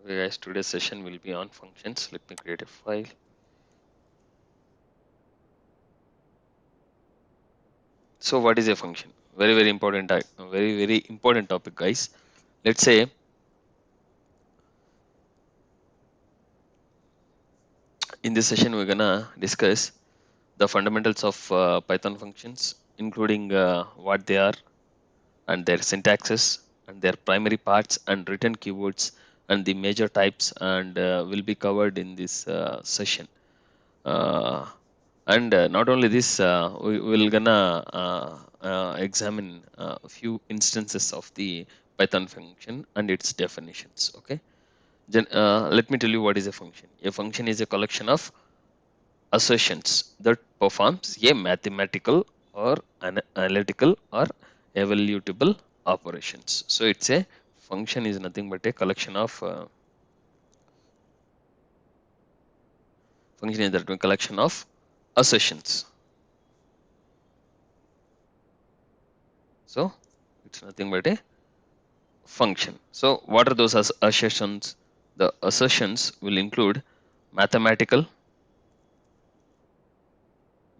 Okay, guys, today's session will be on functions. Let me create a file. So, what is a function? Very important. Very important topic, guys. Let's say in this session we're gonna discuss the fundamentals of Python functions, including what they are and their syntaxes and their primary parts and written keywords and the major types, and will be covered in this session. Uh, and not only this, we will gonna examine a few instances of the Python function and its definitions. Okay, then let me tell you what is a function. A function is a collection of assertions that performs a mathematical or analytical or evaluable operations. So it's a function is nothing but a collection of function is that a collection of assertions. So it's nothing but a function. So what are those assertions? The assertions will include mathematical,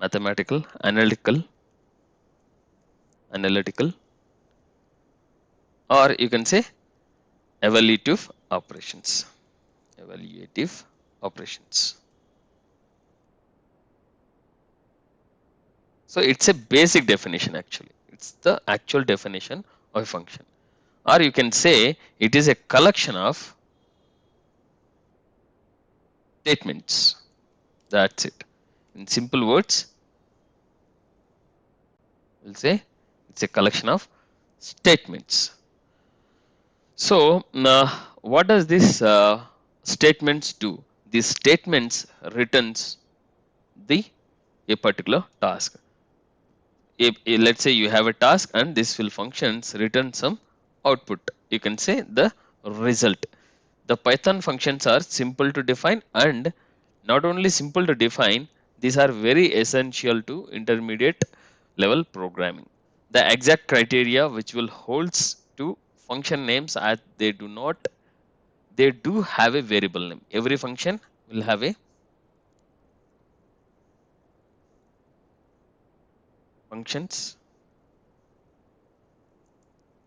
analytical, or you can say evaluative operations. Evaluative operations. So it's a basic definition actually. It's the actual definition of a function. Or you can say it is a collection of statements. That's it. In simple words, we'll say it's a collection of statements. So, what does this statements do? These statements returns the a particular task. Let's say you have a task and this will functions return some output. You can say the result. The Python functions are simple to define, and not only simple to define, these are very essential to intermediate level programming. The exact criteria which will holds to function names as they do have a variable name. Every function will have a functions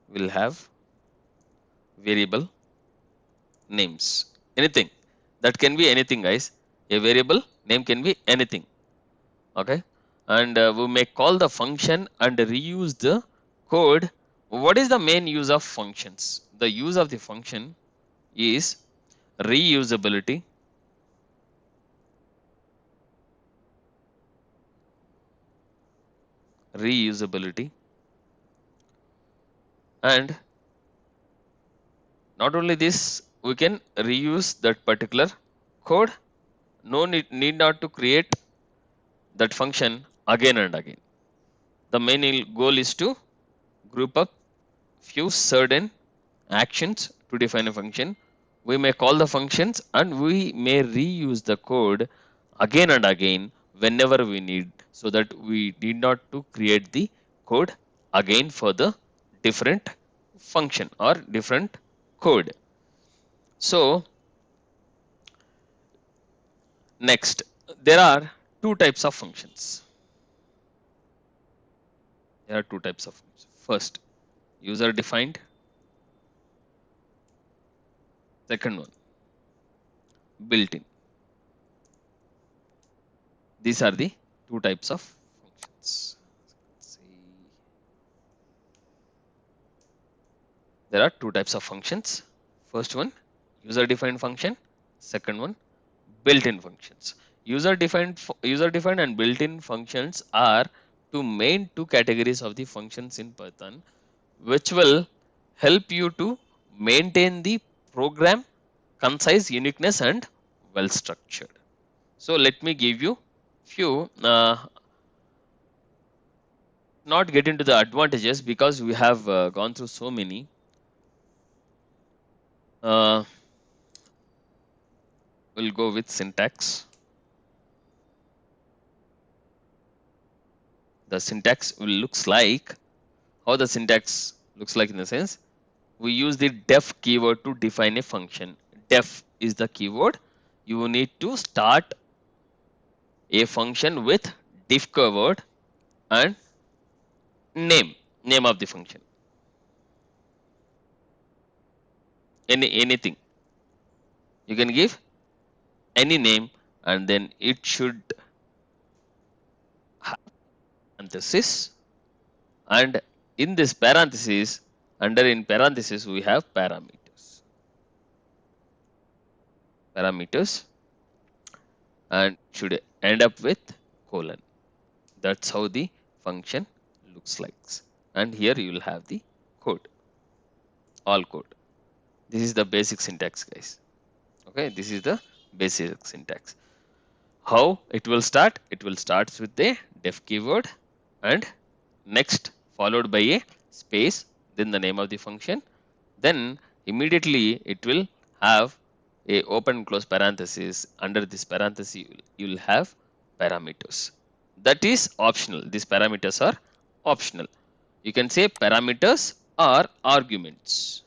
will have variable names. Anything that can be anything, guys. A variable name can be anything. Okay, and we may call the function and reuse the code. What is the main use of functions? The use of the function is reusability, reusability, and not only this, we can reuse that particular code. No need not to create that function again and again. The main goal is to group up few certain actions to define a function. We may call the functions and we may reuse the code again and again whenever we need, so that we need not to create the code again for the different function or different code. So next, there are two types of functions. There are two types of functions. First, user defined. Second one, built in. These are the two types of functions. Let's see. There are two types of functions. First one, user defined function. Second one, built in functions. User defined and built in functions are two categories of the functions in Python, which will help you to maintain the program concise, uniqueness, and well structured. So let me give you few, not get into the advantages because we have gone through so many. uh, we'll go with syntax. The syntax will looks like, how the syntax looks like in the sense, we use the def keyword to define a function. def is the keyword, you need to start a function with diff keyword and name of the function, anything. You can give any name, and then it should have parenthesis, and in this parenthesis, under in parenthesis we have parameters, and should end up with colon. That's how the function looks like. And here you will have the code, all code. This is the basic syntax, guys. Okay, this is the basic syntax. How it will start? It will start with the def keyword and next followed by a space, then the name of the function. Then immediately it will have a open close parenthesis. Under this parenthesis, you will have parameters. That is optional. These parameters are optional. You can say parameters or arguments,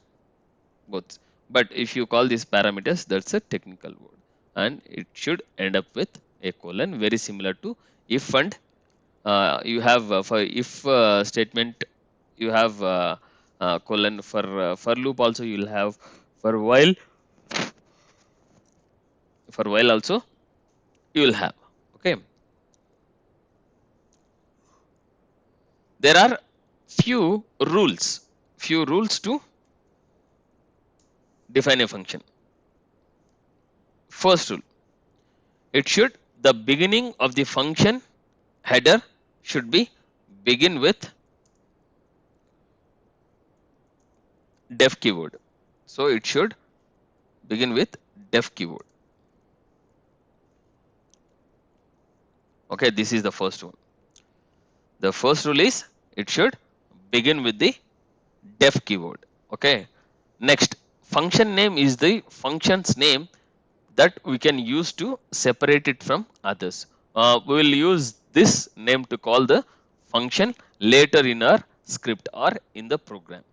both. But if you call these parameters, that's a technical word, and it should end up with a colon, very similar to if, and you have for if statement, you have colon. For loop also you will have, for while also you will have. Okay, there are few rules to define a function. First rule, it should, the beginning of the function header should be begin with def keyword. So it should begin with def keyword. Okay, this is the first one. The first rule is it should begin with the def keyword. Okay. Next, function name is the function's name that we can use to separate it from others. We will use this name to call the function later in our script or in the program.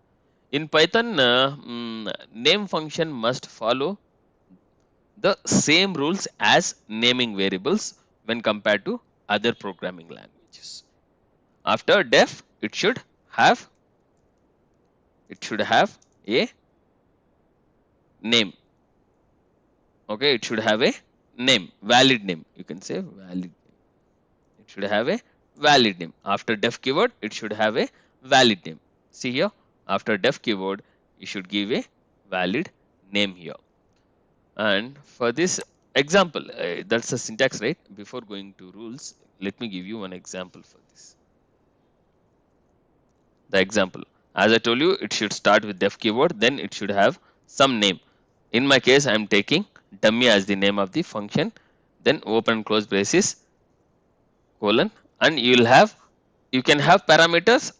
In Python, name function must follow the same rules as naming variables when compared to other programming languages. After def, have it should have a name. Okay, it should have a name, valid name. You can say valid. It should have a valid name. After def keyword, it should have a valid name. See here, after def keyword, you should give a valid name here. And for this example, that's a syntax, right? Before going to rules, let me give you one example for this. The example, as I told you, it should start with def keyword, then it should have some name. In my case, I am taking dummy as the name of the function, then open close braces, colon, and you can have parameters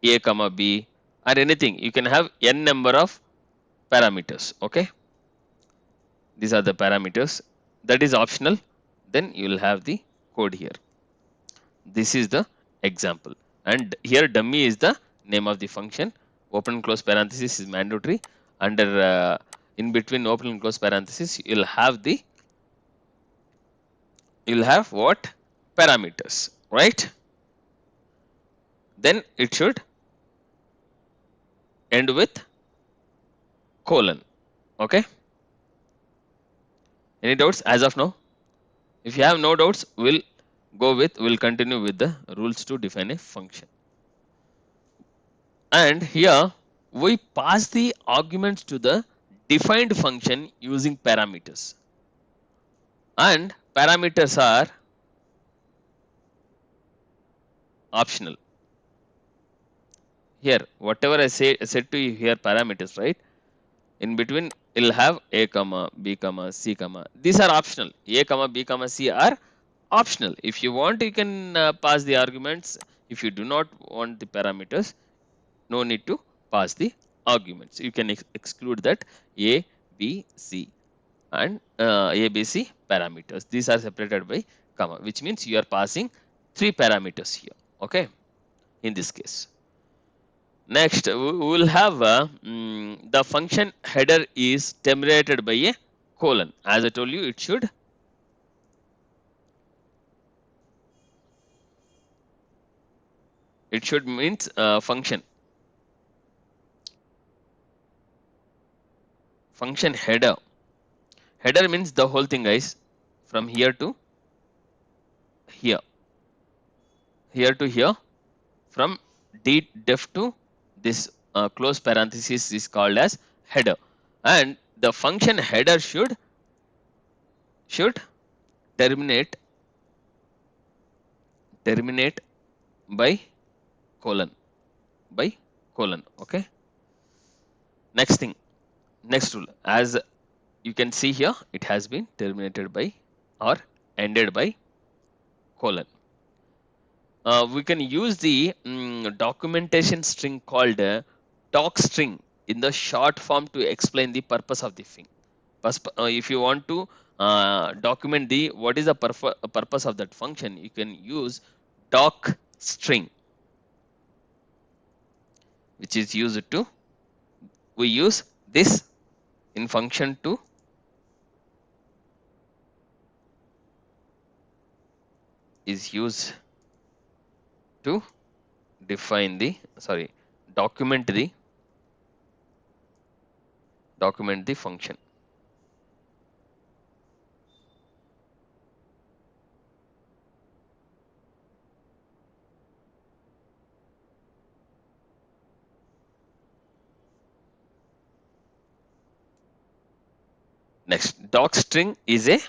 a comma b or anything. You can have n number of parameters. Okay, these are the parameters. That is optional. Then you will have the code here. This is the example, and here dummy is the name of the function. Open close parenthesis is mandatory. Under in between open and close parenthesis, you'll have what? Parameters, right? Then it should end with colon. Okay, any doubts as of now? If you have no doubts, we'll continue with the rules to define a function. And here we pass the arguments to the defined function using parameters, and parameters are optional. Here whatever I said to you here, parameters, right? In between it'll have a comma b comma c comma. These are optional. A comma b comma c are optional. If you want, you can pass the arguments. If you do not want the parameters, no need to pass the arguments. You can exclude that a b c and a b c parameters. These are separated by comma, which means you are passing 3 parameters here. Okay, in this case. Next, we will have the function header is terminated by a colon. As I told you, it should means function header. Header means the whole thing, guys, from here to here, here to here, from def to this close parenthesis is called as header, and the function header should terminate terminate by colon, by colon. Okay. Next thing, next rule, as you can see here, it has been terminated by or ended by colon. We can use the documentation string called doc string in the short form to explain the purpose of the thing. If you want to document the what is the purpose of that function, you can use doc string, which is used to we use this in function to is used to define the document the function. Next, doc string is a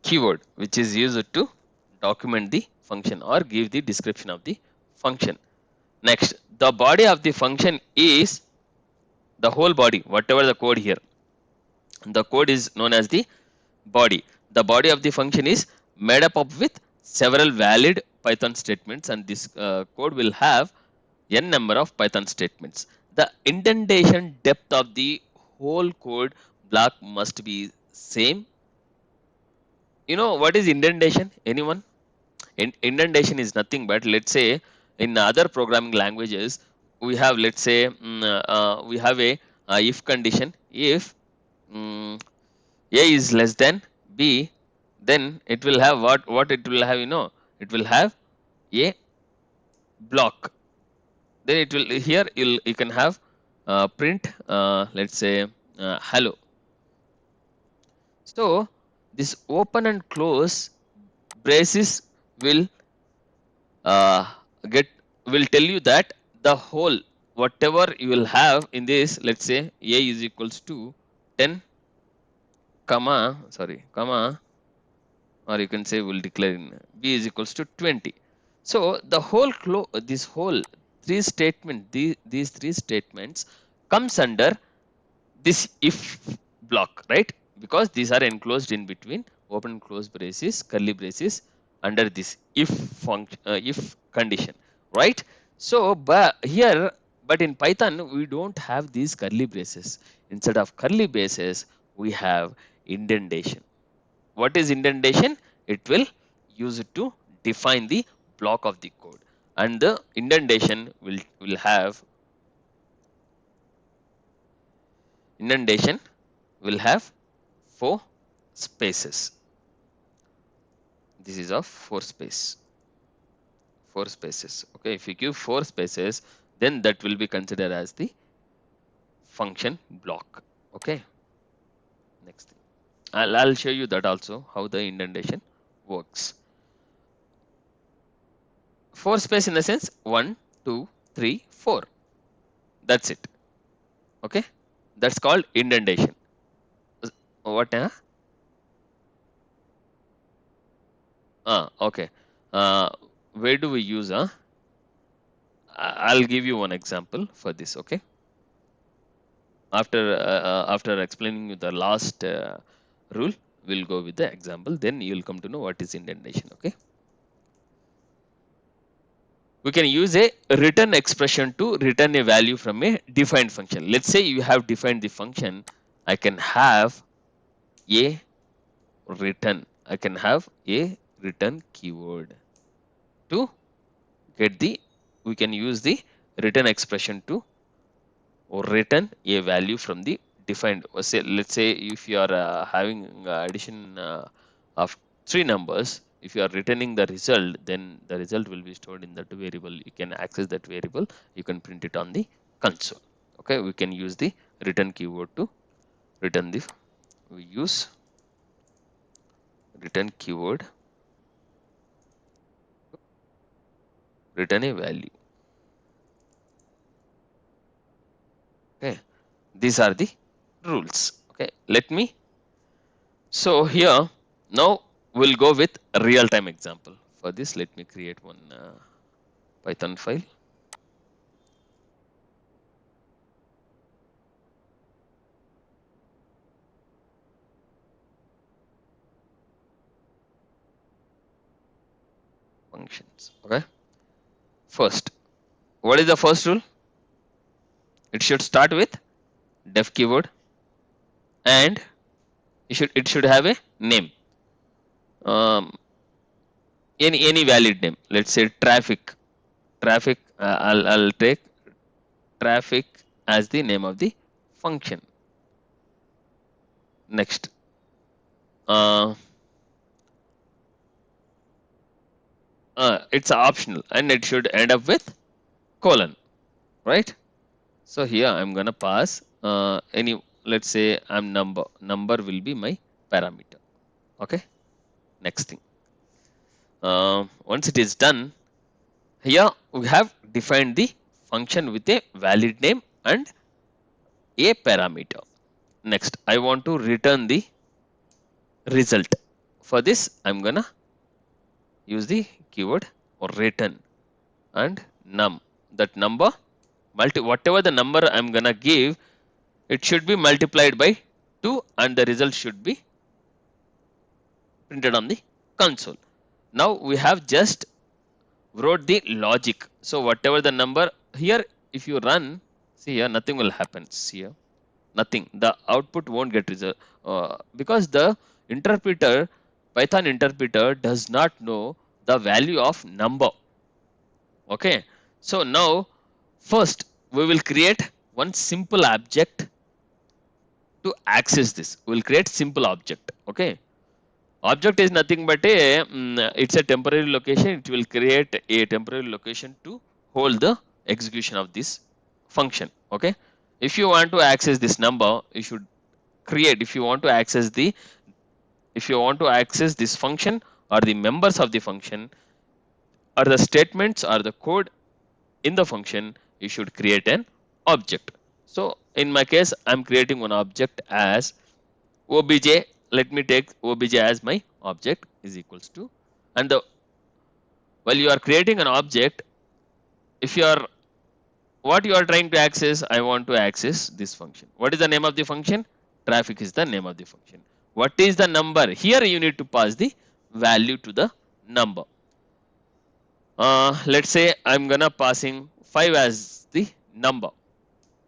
keyword which is used to document the function or give the description of the function. Next, the body of the function is the whole body, whatever the code here. The code is known as the body. The body of the function is made up of with several valid Python statements, and this code will have n number of Python statements. The indentation depth of the whole code block must be same. You know what is indentation? Anyone? Indentation is nothing but, let's say, in other programming languages, we have, let's say, we have a if condition. If mm, a is less than b, then it will have what it will have, it will have a block. Then it will here you can have print, let's say, hello. So this open and close braces will uh, get will tell you that the whole whatever you will have in this, let's say a is equals to 10 comma, or you can say we'll declare in b is equals to 20. So the whole this whole three statement, these three statements comes under this if block, right? Because these are enclosed in between open and close braces, curly braces, under this if function, if condition, right? So but here, but in Python we don't have these curly braces. Instead of curly braces, we have indentation. What is indentation? It will use it to define the block of the code, and the indentation indentation will have four spaces. This is of four spaces. Okay, if you give four spaces, then that will be considered as the function block. Okay, next thing, I'll show you that also how the indentation works. Four space in the sense 1, 2, 3, 4. That's it. Okay, that's called indentation. What? Okay. Uh, where do we use? I'll give you one example for this. Okay. After explaining you the last rule, we'll go with the example. Then you'll come to know what is indentation. Okay. We can use a return expression to return a value from a defined function. Let's say you have defined the function. I can have a return. I can have a return keyword to get the. We can use the return expression to or return a value from the defined. Say, let's say if you are having addition of three numbers, if you are returning the result, then the result will be stored in that variable. You can access that variable. You can print it on the console. Okay, we can use the return keyword to return the. We use return keyword return a value. Okay, these are the rules. Okay, let me. So here now we'll go with a real-time example. For this, let me create one Python file. Functions. Okay. First, what is the first rule? It should start with def keyword and it should have a name. Um, any valid name. Let's say traffic. Traffic. I'll take traffic as the name of the function. Next. Uh, it's optional and it should end up with colon, right? So here I'm gonna pass any. Let's say I'm number. Number will be my parameter. Okay. Next thing. Once it is done, here we have defined the function with a valid name and a parameter. Next, I want to return the result. For this, I'm gonna use the keyword or return and num. That number, whatever the number I'm gonna give, it should be multiplied by 2 and the result should be printed on the console. Now we have just wrote the logic. So whatever the number here, if you run, see here, nothing will happen. See here, nothing. The output won't get result because the interpreter, Python interpreter, does not know the value of number. Okay. So now, first we will create one simple object to access this. We will create simple object. Okay. Object is nothing but it's a temporary location. It will create a temporary location to hold the execution of this function. Okay. If you want to access this number, you should create. If you want to access this function or the members of the function or the statements or the code in the function, you should create an object. So in my case, I'm creating one object as obj. Let me take obj as my object is equals to, and while you are creating an object, if you are what you are trying to access, I want to access this function. What is the name of the function? Traffic is the name of the function. What is the number? Here you need to pass the value to the number. Let's say I'm gonna passing 5 as the number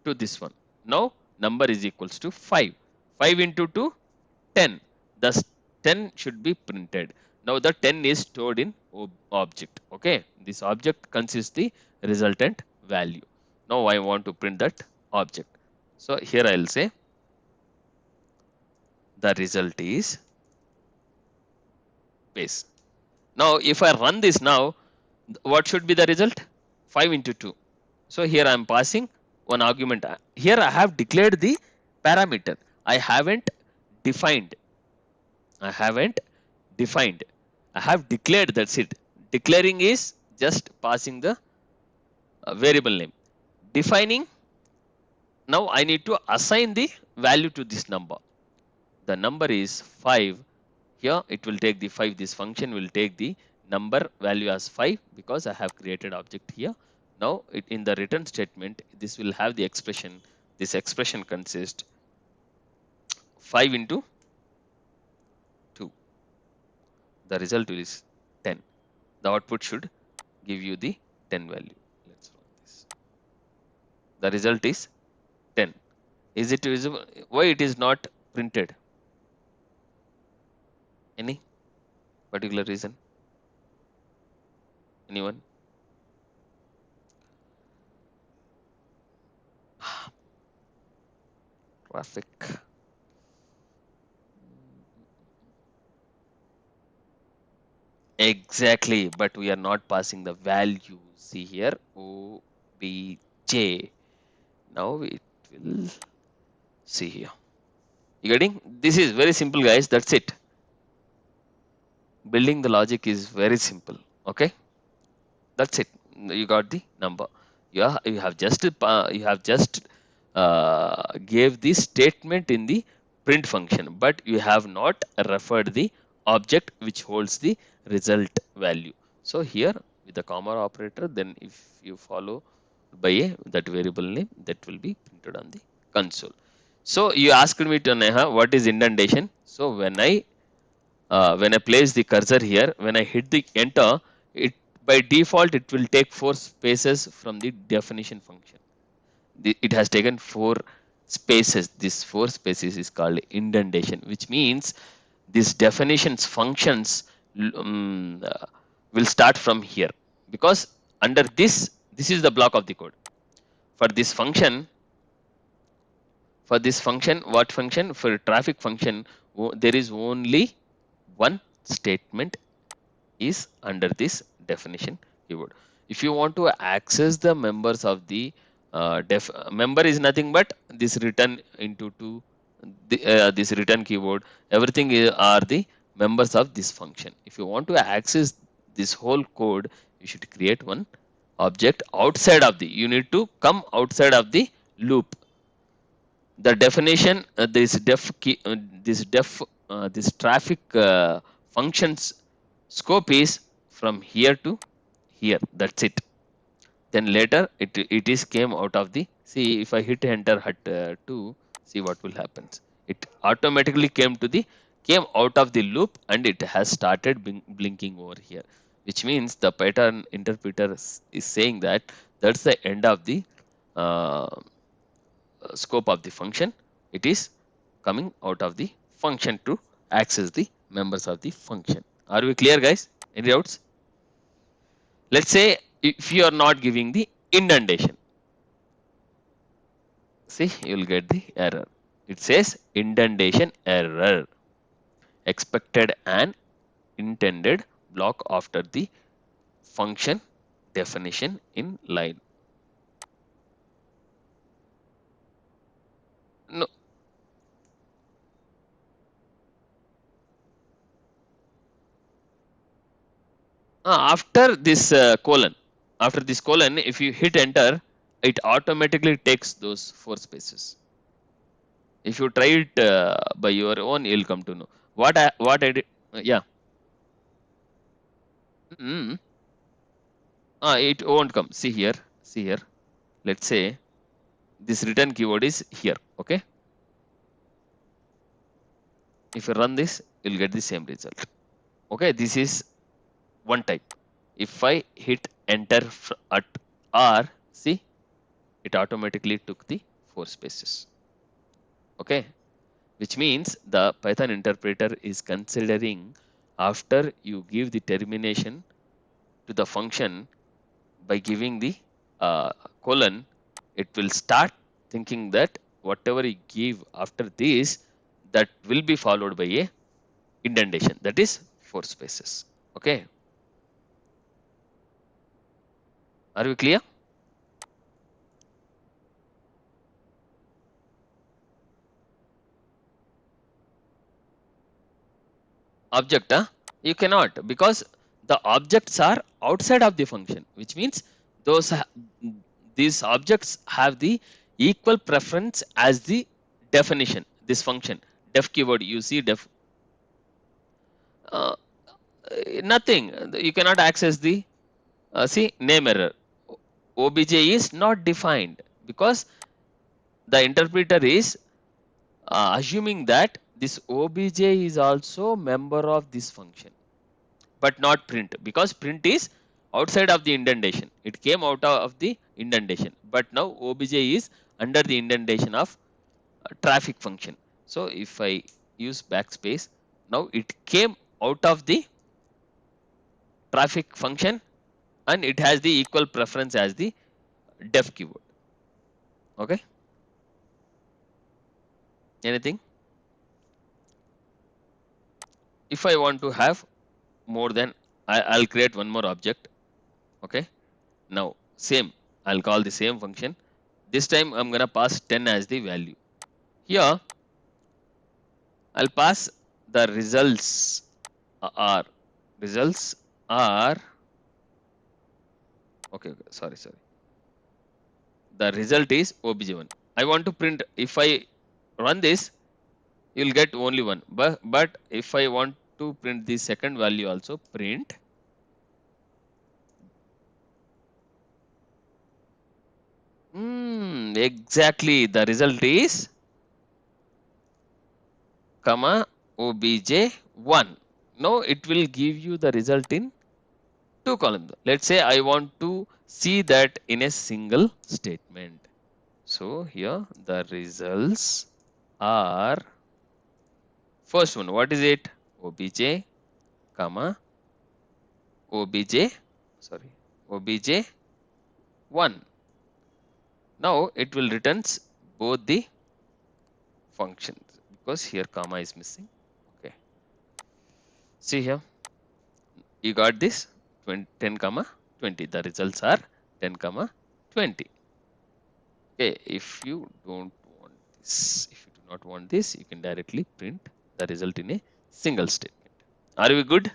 to this one. Now number is equals to 5. 5 into 2, 10. Thus 10 should be printed. Now the 10 is stored in object. Okay. This object consists the resultant value. Now I want to print that object. So here I'll say the result is base. Now if I run this now, what should be the result? 5 into 2. So here I am passing one argument. Here I have declared the parameter. I haven't defined. I haven't defined. I have declared, that's it. Declaring is just passing the variable name. Defining, now I need to assign the value to this number. The number is 5. Here it will take the 5. This function will take the number value as 5 because I have created object here. Now in the return statement, this will have the expression. This expression consists 5 into 2. The result is 10. The output should give you the 10 value. Let's run this. The result is 10. Is it visible? Why it is not printed? Any particular reason? Anyone? traffic. Exactly, but we are not passing the value. See here, obj. Now it will see here. You getting? This is very simple, guys. That's it. Building the logic is very simple. Okay, that's it. You got the number. You have just gave the statement in the print function, but you have not referred the object which holds the result value. So here with the comma operator, then if you follow by a that variable name, that will be printed on the console. So you asked me to Neha, what is indentation? So when I place the cursor here, when I hit the enter, it by default it will take 4 spaces from the definition function. It has taken 4 spaces. This 4 spaces is called indentation, which means this definitions functions will start from here, because under this is the block of the code. For this function, what function? For traffic function, there is only one statement is under this definition keyword. If you want to access the members of the member is nothing but this return into this return keyword. Everything are the members of this function. If you want to access this whole code, you should create one object outside of the. You need to come outside of the loop. The definition, this traffic functions scope is from here to here. That's it. Then later it is came out of the. See, if I hit enter at 2, see what will happen. It automatically came out of the loop, and it has started blinking over here, which means the pattern interpreter is saying that that's the end of the uh, scope of the function. It is coming out of the function to access the members of the function. Are we clear, guys? Any doubts? Let's say if you are not giving the indentation, see, you will get the error. It says indentation error. Expected an intended block after the function definition in line. No, after this colon, if you hit enter, it automatically takes those 4 spaces. If you try it by your own, you'll come to know what I did. Yeah. Mm, it won't come. See here. See here. Let's say this return keyword is here. Okay. If you run this, you'll get the same result. Okay. This is one type. If I hit enter at R, see, it automatically took the 4 spaces. Okay. Which means the Python interpreter is considering after you give the termination to the function by giving the uh, colon, it will start thinking that whatever you give after this, that will be followed by a indentation, that is 4 spaces. Okay, are we clear? Object, you cannot, because the objects are outside of the function, which means those these objects have the equal preference as the definition. This function def keyword, you see def, uh, nothing. You cannot access the see name error. Obj is not defined because the interpreter is assuming that this obj is also member of this function, but not print, because print is outside of the indentation. It came out of the indentation, but now obj is under the indentation of traffic function. So if I use backspace, now it came out of the traffic function, and it has the equal preference as the def keyword. Okay. Anything? If I want to have more than, I'll create one more object. Okay. Now same, I'll call the same function. This time I'm gonna pass 10 as the value. Here I'll pass the are results are okay, sorry. The result is obj1. I want to print, if I run this, you'll get only one. But if I want to print the second value also, print exactly the result is comma obj1. Now it will give you the result in two columns. Let's say I want to see that in a single statement. So here the results are first one. What is it? Obj, comma obj, sorry, obj1. Now it will returns both the functions because here comma is missing. Okay. See here, you got this 20, 10 comma 20. The results are 10 comma 20. Okay. If you don't want this, if you do not want this, you can directly print the result in a single statement. Are we good?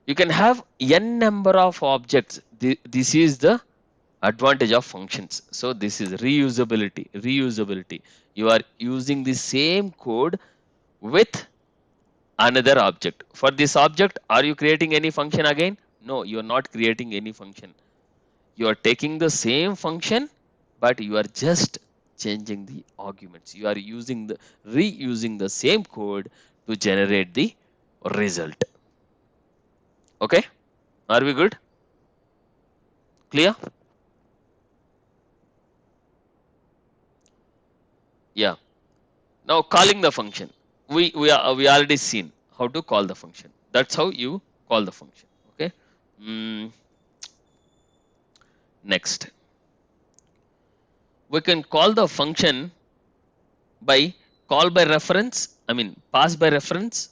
You can have n number of objects. This is the advantage of functions. So this is reusability. You are using the same code with another object. For this object, are you creating any function again? No, you are not creating any function. You are taking the same function, but you are just changing the arguments. You are using the reusing the same code to generate the result. Okay, are we good? Clear? Yeah. Now calling the function. We already seen how to call the function. That's how you call the function. Okay. Mm, Next, we can call the function by call by reference. I mean pass by reference.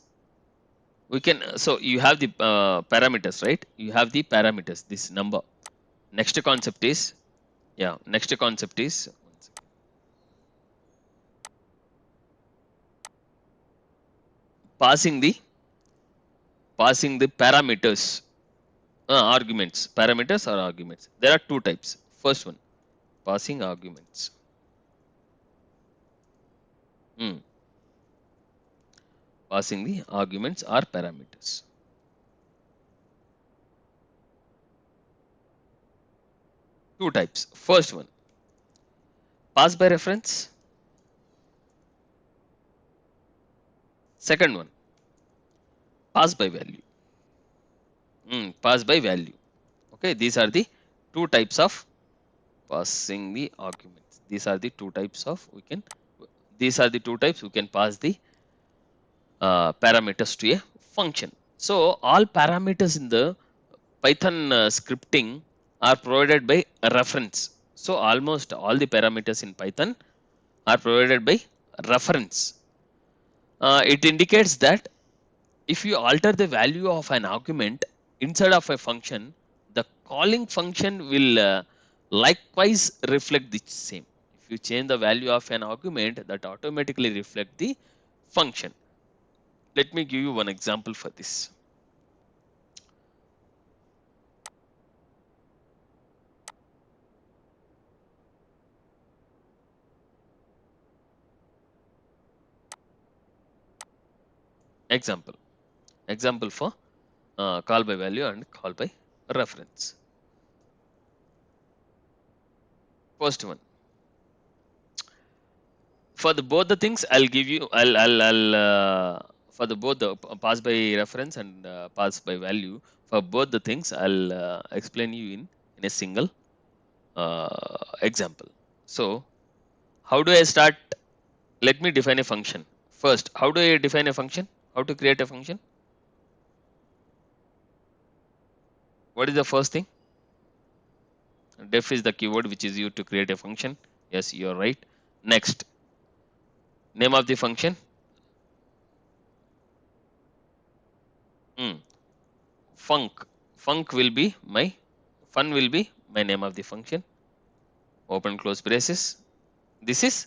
We can, so you have the parameters, right? You have the parameters. This number. Next concept is, yeah. Next concept is passing the parameters. Arguments. Parameters or arguments. There are two types. First one, passing arguments. Hmm. Passing the arguments or parameters. Two types. First one, pass by reference. Second one, pass by value. Pass by value. Okay, these are the two types of passing the arguments. These are the two types of we can. These are the two types we can pass the parameters to a function. So all parameters in the Python scripting are provided by a reference. So almost all the parameters in Python are provided by reference. It indicates that if you alter the value of an argument inside of a function, the calling function will likewise reflect the same. If you change the value of an argument, that automatically reflect the function. Let me give you one example for this. Example. Example for call by value and call by reference. First one. For the both the things, I'll give you. I'll for the both the pass by reference and pass by value. For both the things, I'll explain you in a single example. So, how do I start? Let me define a function first. How do I define a function? How to create a function? What is the first thing? Def is the keyword which is used to create a function. Yes, you're right. Next, Name of the function. Func. Func will be my fun will be my name of the function. Open close braces. This is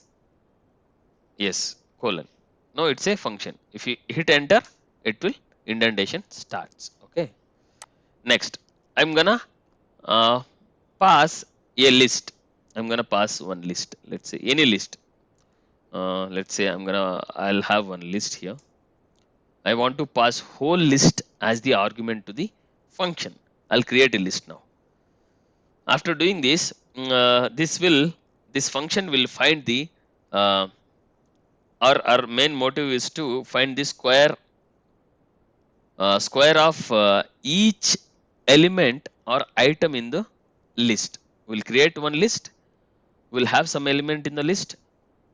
yes colon. No, it's a function. If you hit enter, it will indentation starts. Okay. Next, I'm gonna uh, pass a list. I'm gonna pass one list. Let's say any list. Let's say I'll have one list here. I want to pass whole list as the argument to the function. I'll create a list now. After doing this, this function will find the uh, our main motive is to find the square of each element or item in the list. We'll create one list. We'll have some element in the list.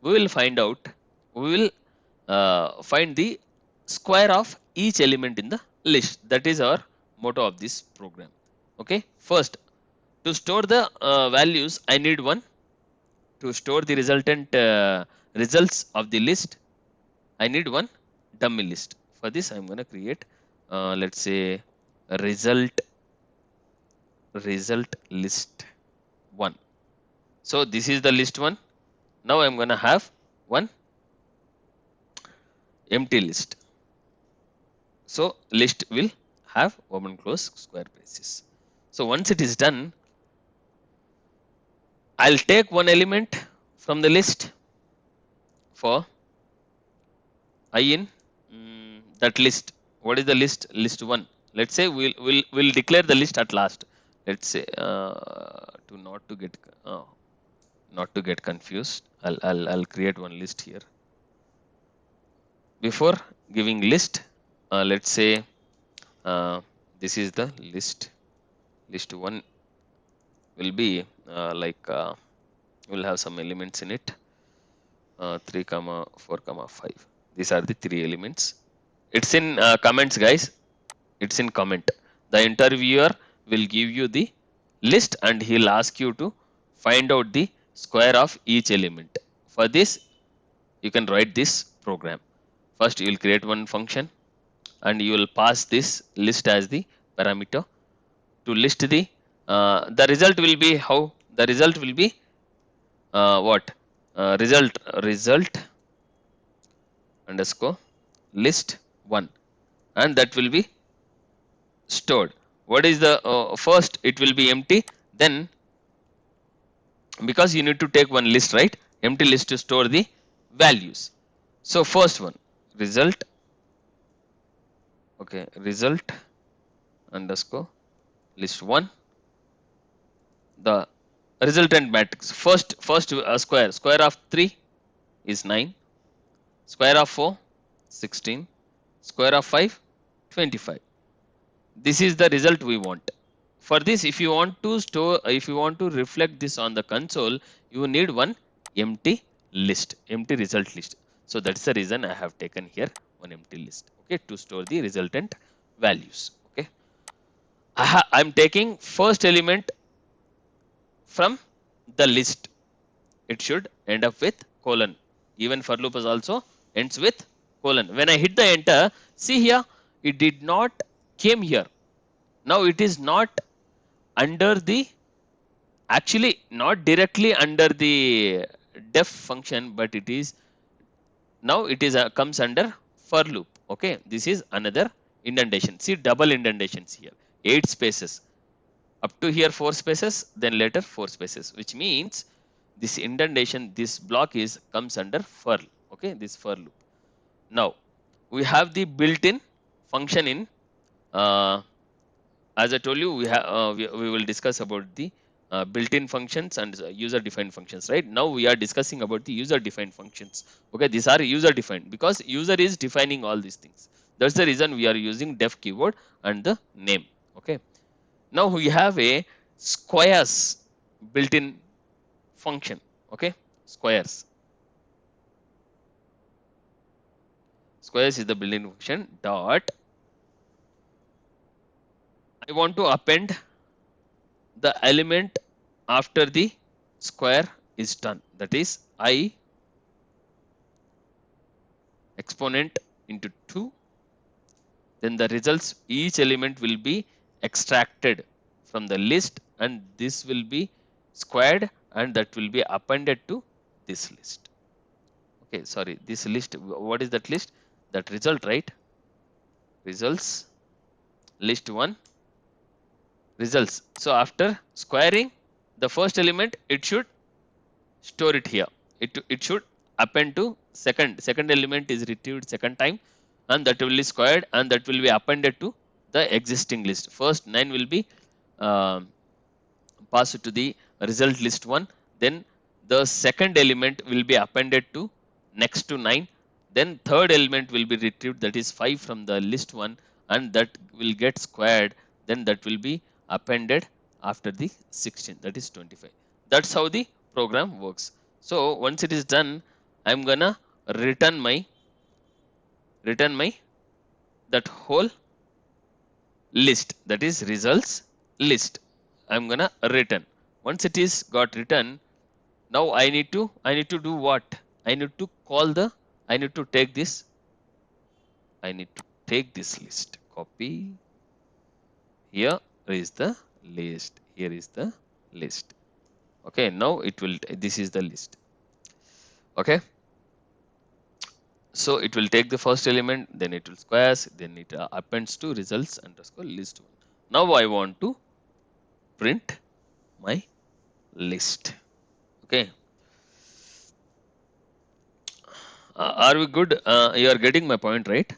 We will find out. We will find the square of each element in the list. That is our motto of this program. Okay. First, to store the values, I need one. To store the resultant results of the list, I need one dummy list. For this, I'm going to create, let's say, a result list one. So this is the list one. Now I'm going to have one empty list. So list will have open close square braces. So once it is done, I'll take one element from the list for I in that list. What is the list? List one. Let's say we'll declare the list at last. Let's say to uh, not to get confused. I'll create one list here. Before giving list, let's say this is the list. List one will be we'll have some elements in it. 3 comma 4 comma 5. These are the three elements. It's in comments, guys. It's in comment. The interviewer will give you the list and he'll ask you to find out the square of each element. For this, you can write this program. First, you will create one function and you will pass this list as the parameter to list the result will be how the result will be what result underscore list one, and that will be stored. What is the first? It will be empty. Then because you need to take one list, right? Empty list to store the values. So first one result. Okay, result underscore list one. The resultant matrix. First square of 3 is 9. Square of 4 16. Square of 5 25. This is the result we want. For this, if you want to store, if you want to reflect this on the console, you need one empty list, empty result list. So that's the reason I have taken here one empty list, okay, to store the resultant values. Okay, I'm taking first element from the list. It should end up with colon. Even for loop is also ends with colon. When I hit the enter, see here, it did not came here. Now it is not under the actually not directly under the def function, but it is now it is comes under for loop. Okay, this is another indentation. See double indentations here, 8 spaces up to here, 4 spaces, then later 4 spaces, which means this indentation, this block is comes under for. Okay, this for loop. Now we have the built-in function in uh, as I told you, we will discuss about the built-in functions and user-defined functions. Right now, we are discussing about the user-defined functions. Okay, these are user-defined because user is defining all these things. That's the reason we are using def keyword and the name. Okay. Now we have a squares built-in function. Okay, squares. Squares is the built-in function. Dot. I want to append the element after the square is done. That is I exponent into 2, then the results, each element will be extracted from the list, and this will be squared, and that will be appended to this list. Okay, sorry, this list, what is that list? That result, right? Results, list 1, results. So after squaring the first element, it should store it here. It should append to second element is retrieved second time, and that will be squared, and that will be appended to the existing list. First 9 will be um, passed to the result list 1, then the second element will be appended to next to 9, then third element will be retrieved, that is 5 from the list 1, and that will get squared, then that will be appended after the 16, that is 25. That's how the program works. So once it is done, I'm gonna return my return my that whole list, that is results list. I'm gonna return. Once it is got written, now I need to do what? I need to call the I need to take this I need to take this list, copy. Here is the list, here is the list. Okay, now it will, this is the list. Okay, so it will take the first element, then it will squares, then it appends to results underscore list 1. Now I want to print my list. Okay, are we good? You are getting my point, right?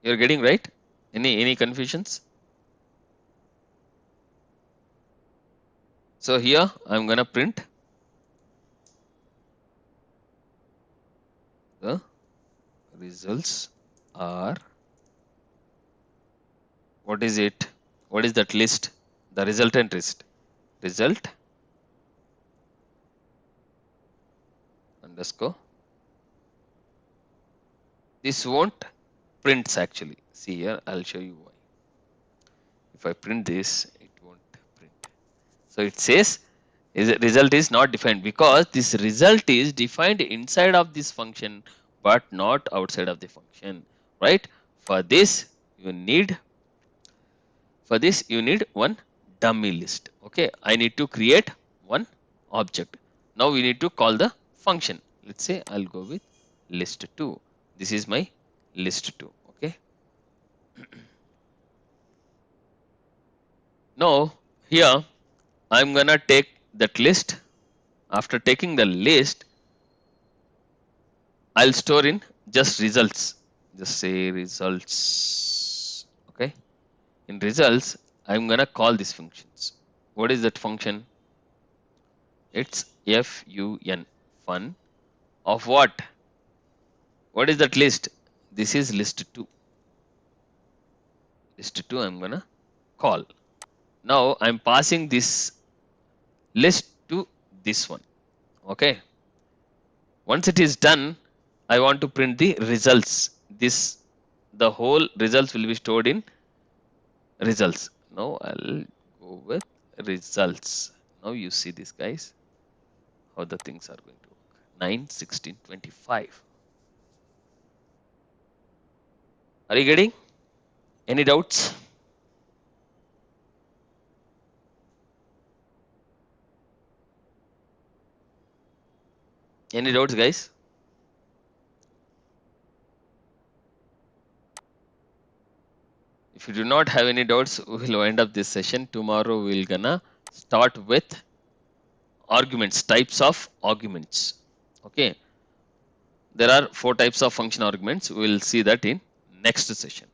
You are getting, right? Any confusions? So here I'm gonna print the results are, what is it? What is that list? The resultant list. Result underscore. This won't prints actually. See here, I'll show you why. If I print this, it won't print. So it says result is not defined because this result is defined inside of this function but not outside of the function, right? For this you need one dummy list. Okay, I need to create one object. Now we need to call the function. Let's say I'll go with list2. This is my list2. Okay, now here I'm gonna take that list. After taking the list, I'll store in just results. Just say results. Okay, in results, I'm gonna call these functions. What is that function? It's fun. Fun of what? What is that list? This is list2. List2 I'm gonna call. Now I'm passing this list to this one. Okay. Once it is done, I want to print the results. The whole results will be stored in results. Now I'll go with results. Now you see this, guys, how the things are going to work. 9, 16, 25. Are you getting? Any doubts? Any doubts, guys? If you do not have any doubts, we'll wind up this session. Tomorrow we're gonna start with arguments, types of arguments. Okay, there are 4 types of function arguments. We'll see that in next session.